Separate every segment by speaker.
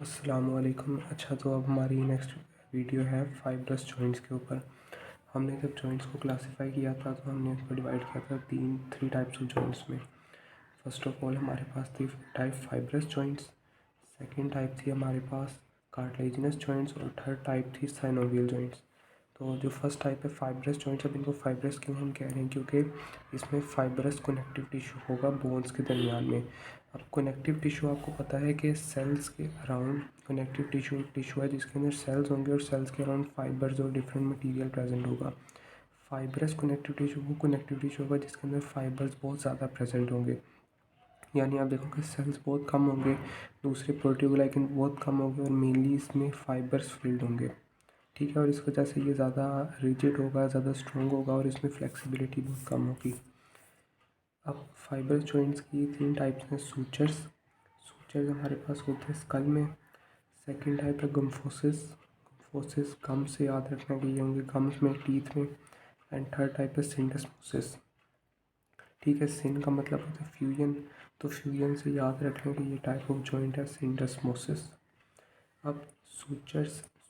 Speaker 1: अस्सलामुअलैकुम। अच्छा, तो अब हमारी नेक्स्ट वीडियो है फाइब्रस जॉइंट्स के ऊपर। हमने जब जॉइंट्स को क्लासिफाई किया था तो हमने इसको डिवाइड किया था थ्री टाइप्स ऑफ जॉइंट्स में। फर्स्ट ऑफ ऑल हमारे पास थी type fibrous joints, second type थी हमारे पास कार्टिलेजिनस जॉइंट्स और थर्ड टाइप थी साइनोवियल जॉइंट्स। तो जो फर्स्ट टाइप है फाइब्रस जॉइंट्स, अब इनको फाइब्रस क्यों हम कह रहे हैं, क्योंकि इसमें फाइब्रस कनेक्टिव टिश्यू होगा बोन्स के दरमियान में। अब कनेक्टिव टिश्यू आपको पता है कि सेल्स के अराउंड कनेक्टिव टिश्यू है जिसके अंदर सेल्स होंगे और सेल्स के अराउंड फाइबर्स और डिफरेंट मटेरियल प्रेजेंट होगा। फाइब्रस कनेक्टिव टिश्यू वो कनेक्टिव टिश्यू होगा जिसके अंदर फाइबर्स बहुत ज़्यादा प्रेजेंट होंगे, यानी आप देखोगे सेल्स बहुत कम होंगे, दूसरे प्रोटीओग्लाइकन बहुत कम होंगे और मेनली इसमें फाइबर्स फिल्ड होंगे। ठीक है, और इस वजह से ये ज़्यादा रिजिड होगा, ज़्यादा स्ट्रॉन्ग होगा और इसमें फ्लेक्सिबिलिटी बहुत कम होगी। अब फाइबर जॉइंट्स की तीन टाइप्स हैं। सूचर्स हमारे पास होते हैं स्कल में। सेकंड टाइप है गम्फोसिस। गम्फोसिस गम से याद रखना कि ये होंगे गम्स में, टीथ में। एंड थर्ड टाइप है सिंडस्मोसिस। ठीक है, सिन का मतलब होता है फ्यूजन, तो फ्यूजन से याद रखना कि ये टाइप ऑफ जॉइंट है सिंडस्मोसिस। अब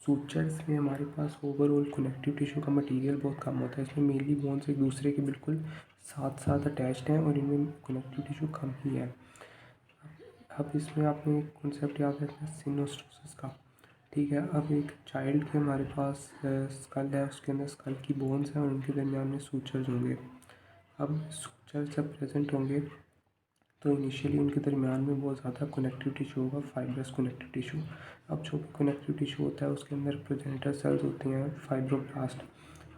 Speaker 1: सूचर्स में हमारे पास ओवरऑल कनेक्टिव टिश्यू का मटेरियल बहुत कम होता है। इसमें मेनली बोन्स एक दूसरे के बिल्कुल साथ साथ अटैच्ड हैं और इनमें कनेक्टिव टिश्यू कम ही है। अब इसमें आपने एक कॉन्सेप्ट याद रखना है सिनोस्टोसिस का। ठीक है, अब एक चाइल्ड के हमारे पास स्कल है, उसके अंदर स्कल की बोन्स हैं और उनके दरमियान में सूचर्स होंगे। अब सूचर जब प्रेजेंट होंगे तो इनिशियली उनके दरमियान में बहुत ज़्यादा कनेक्टिव टिश्यू होगा, फाइब्रस कनेक्टिव टिश्यू। अब जो भी कनेक्टिव टिश्यू होता है उसके अंदर प्रोजेनिटर सेल्स होते हैं, फाइब्रोब्लास्ट।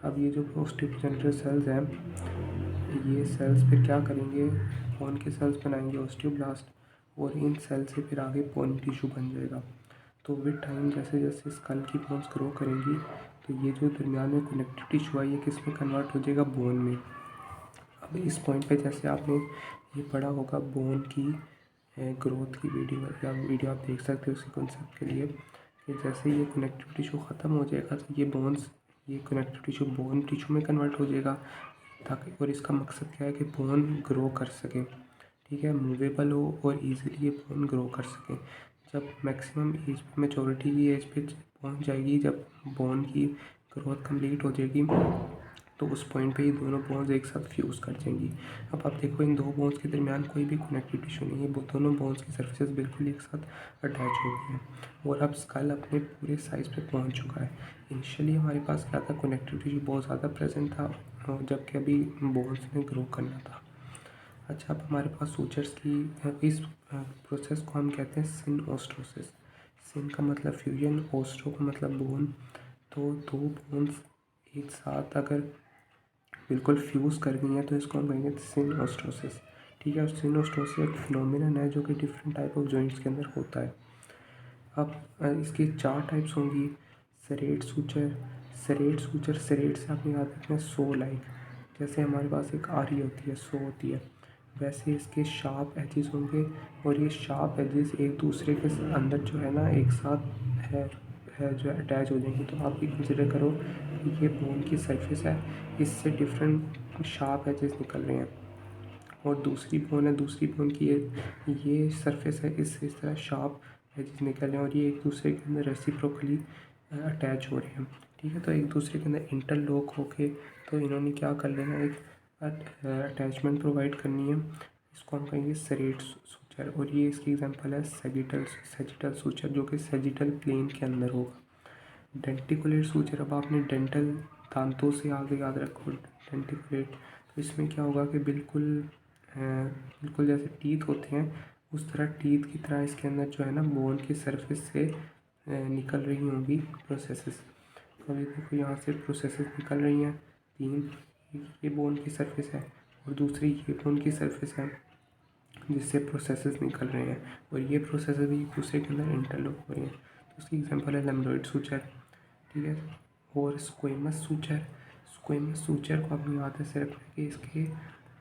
Speaker 1: अब ये जो प्रोजेनिटर सेल्स हैं, ये सेल्स फिर क्या करेंगे, बोन के सेल्स बनाएंगे ऑस्टियोब्लास्ट, और इन सेल से फिर आगे बोन टिश्यू बन जाएगा। तो विद टाइम जैसे जैसे स्कल की बोन्स ग्रो करेंगी तो ये जो दरमियान में कनेक्टिव टिश्यू है ये किस में कन्वर्ट हो जाएगा, बोन में। अब इस पॉइंट पे जैसे आपने ये पढ़ा होगा बोन की ग्रोथ की वीडियो आप देख सकते हो उसी कॉन्सेप्ट के लिए, कि जैसे ये कनेक्टिव टिश्यू ख़त्म हो जाएगा तो ये कनेक्टिव टिश्यू बोन टिश्यू में कन्वर्ट हो जाएगा, ताकि, और इसका मकसद क्या है कि बोन ग्रो कर सके। ठीक है, मूवेबल हो और इजीली ये बोन ग्रो कर सके। जब मैक्सिमम एज पे, मेचोरिटी की एज पे पहुंच जाएगी, जब बोन की ग्रोथ कंप्लीट हो जाएगी तो उस पॉइंट पे ये दोनों बोन्स एक साथ फ्यूज़ कर जाएंगी। अब आप देखो इन दो बोन्स के दरमियान कोई भी कनेक्टिव टिश्यू नहीं है, वो दोनों बोन्स की सर्फेस बिल्कुल एक साथ अटैच हो गई है और अब स्कल अपने पूरे साइज़ पे पहुंच चुका है। इनिशियली हमारे पास क्या था, कनेक्टिव टिश्यू बहुत ज़्यादा प्रेजेंट था जबकि अभी बोन्स में ग्रो करना था। अच्छा, अब हमारे पास सूचर्स की इस प्रोसेस को हम कहते हैं सिनओस्टोसिस। सिन का मतलब फ्यूजन, ओस्टो का मतलब बोन। तो दो बोन्स एक साथ अगर बिल्कुल फ्यूज़ कर गई हैं तो इसको हम कहेंगे सिनओस्टोसिस। ठीक है, और सिनओस्टोसिस एक फिनोमिनन है जो कि डिफरेंट टाइप ऑफ जॉइंट्स के अंदर होता है। अब इसकी चार टाइप्स होंगी। सेरेट सूचर। सेरेट से आपने याद रखना है सो लाइक, जैसे हमारे पास एक आरी होती है, सो होती है, वैसे इसके शार्प एजेस होंगे और ये शार्प एजेस एक दूसरे के अंदर जो है ना एक साथ है जो अटैच हो जाएंगे। तो आप भी कंसिडर करो कि ये बोन की सरफेस है, इससे डिफरेंट शार्प एजेस निकल रहे हैं, और दूसरी बोन है, दूसरी बोन की ये सरफेस है, इससे इस तरह शार्प एजेस निकल रहे हैं और ये एक दूसरे के अंदर रेसिप्रोकली अटैच हो रहे हैं। ठीक है, तो एक दूसरे के अंदर इंटरलॉक होके तो इन्होंने क्या कर लेना, एक अटैचमेंट प्रोवाइड करनी है। इसको हम कहेंगे सेरेट सूचर, और ये इसकी एग्जांपल है सेजिटल सूचर जो कि सेजिटल प्लेन के अंदर होगा। डेंटिकुलेट सूचर, अब आपने डेंटल दांतों से आगे याद रखो डेंटिकुलेट, तो इसमें क्या होगा कि बिल्कुल जैसे टीथ होते हैं उस तरह टीथ की तरह इसके अंदर जो है ना बोन की सरफेस से निकल रही होंगी प्रोसेसेस। तो अभी देखो यहाँ से प्रोसेसेस निकल रही हैं तीन, ये बोन की सरफेस है और दूसरी ये बोन की सरफेस है जिससे प्रोसेसेस निकल रहे हैं, और ये प्रोसेसेस भी एक दूसरे के अंदर इंटरलॉक हो रही हैं। तो उसकी एग्जांपल है लेम्बोइड सूचर। ठीक है, और स्क्वेमस सूचर को आपने याद से रखना है कि इसके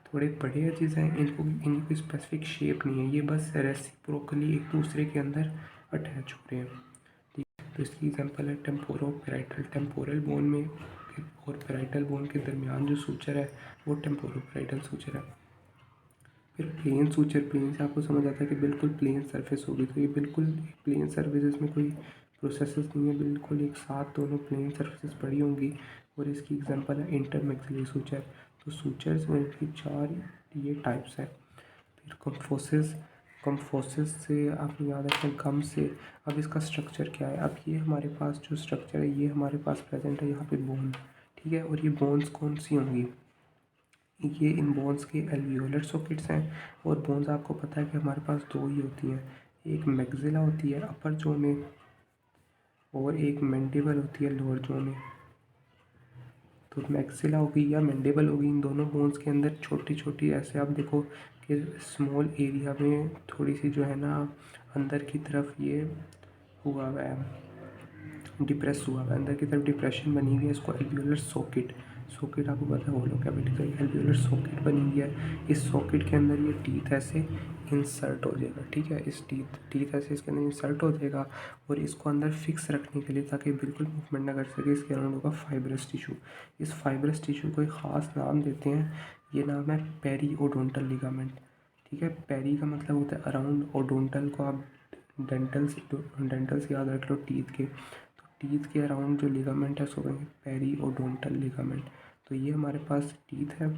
Speaker 1: थोड़े बड़े एजेस हैं, इनकी कोई स्पेसिफिक शेप नहीं है, ये बस रेसिप्रोकली एक दूसरे के अंदर अटैच हो रहे हैं। ठीक है, तो इसकी एग्जांपल है टेम्पोरोपैराइटल। टेम्पोरल बोन में और पैराइटल बोन के दरमियान जो सूचर है वो टेम्पोरोपैराइटल सूचर है। फिर प्लेन सूचर, प्लेन से आपको समझ आता है कि बिल्कुल प्लेन सरफेस होगी, तो ये बिल्कुल प्लेन सरफेस, इसमें कोई प्रोसेसेस नहीं है, बिल्कुल एक साथ दोनों प्लेन सरफेसेस पड़ी होंगी। और इसकी एग्जांपल है इंटरमैक्सिलरी सूचर। तो सूचर्स में की 4 ये टाइप्स हैं। फिर कम्फोसिस, कम्फोसिस से आपने याद रखें गम से। अब इसका स्ट्रक्चर क्या है, अब ये हमारे पास जो स्ट्रक्चर है ये हमारे पास प्रेजेंट है यहाँ पे बोन, ठीक है। और ये बोन्स कौन सी होंगी, ये इन बोन्स के एल्वियोलर सॉकेट्स हैं। और बोन्स आपको पता है कि हमारे पास दो ही होती हैं, एक मैक्सिला होती है अपर जो में, और एक मैंडिबल होती है लोअर जो में। तो मैक्सिला होगी या मैंडिबल होगी, इन दोनों बोन्स के अंदर छोटी छोटी, ऐसे आप देखो कि स्मॉल एरिया में थोड़ी सी जो है ना अंदर की तरफ ये हुआ हुआ है, डिप्रेस हुआ हुआ है, अंदर की तरफ डिप्रेशन बनी हुई है, इसको एल्वियोलर सॉकेट, सॉकेट आपको पता है होलो कैविटी, तो एल्वियोलर सॉकेट बनी हुई है। इस सॉकेट के अंदर ये टीथ ऐसे इंसर्ट हो जाएगा, ठीक है। इस टीथ ऐसे इसके अंदर इंसर्ट हो जाएगा, और इसको अंदर फिक्स रखने के लिए ताकि बिल्कुल मूवमेंट ना कर सके, इसके अराउंड होगा फाइब्रस टिश्यू। इस फाइब्रस टिश्यू को एक ख़ास नाम देते हैं, ये नाम है पेरीओडोंटल लिगामेंट, ठीक है। पेरी का मतलब होता है अराउंड, ओडोंटल को आप डेंटल से याद रख लो, टीथ के, तो टीथ के अराउंड जो लिगामेंट है उसको कहेंगे पेरीओडोंटल लिगामेंट। तो ये हमारे पास टीथ है,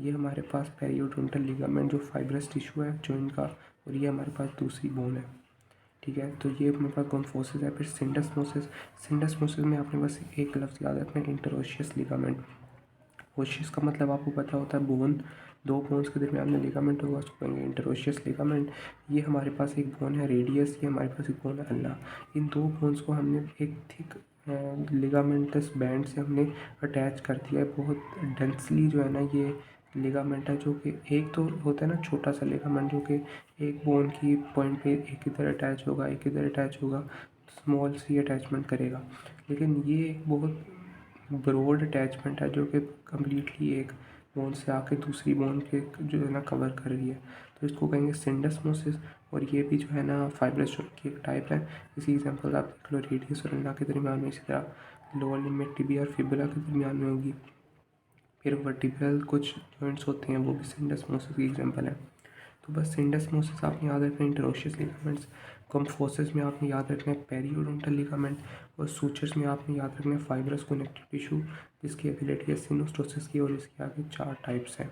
Speaker 1: ये हमारे पास पेरीओडोंटल लिगामेंट जो फाइब्रस टिश्यू है जॉइंट का, और ये हमारे पास दूसरी बोन है, ठीक है। तो ये हमारे पास कॉन्फोसिस है। फिर सिंडस्मोसिस, सिंडस्मोसिस में आपने बस एक लफ्ज़ याद रखना है, इंटरोशियस लिगामेंट। ओशियस का मतलब आपको पता होता है बोन, दो बोन्स के दरमियान में लिगामेंट होगा उसको कहेंगे इंटरोशियस लिगामेंट। ये हमारे पास एक बोन है रेडियस, ये हमारे पास एक बोन है अल्ना। इन दो बोन्स को हमने एक थिक लिगामेंटस बैंड से हमने अटैच कर दिया है, बहुत डेंसली जो है ना ये लिगामेंट है, जो कि एक तो होता है ना छोटा सा लिगामेंट जो कि एक बोन की पॉइंट पे एक इधर अटैच होगा एक इधर अटैच होगा, स्मॉल सी अटैचमेंट करेगा। लेकिन ये एक बहुत ब्रॉड अटैचमेंट है जो कि कम्प्लीटली एक बोन से आके दूसरी बोन के जो है ना कवर कर रही है, तो इसको कहेंगे सिंडस्मोसिस। और ये भी जो है ना फाइब्रस जॉइंट की एक टाइप है। इसी एग्जांपल आप देख लो, रेडियस और अल्ना के दरमियान में, इसी तरह लोअर लिम्ब में टिबिया और फिबुला के दरमियान में होगी। फिर वर्टिब्रल कुछ जॉइंट्स होते हैं वो भी सिंडस्मोसिस की एग्जांपल है। तो बस सिंडस्मोसिस आपने याद रखना है, इंटरोशियस लिगामेंट्स, कम्फोसिस में आपने याद रखना है पेरीओडोंटल लिगामेंट, और सूचर्स में आपने याद रखना है फाइब्रस कनेक्टिव टिश्यू जिसकी एबिलिटी है सिनोस्टोसिस की, और इसके आगे 4 टाइप्स हैं।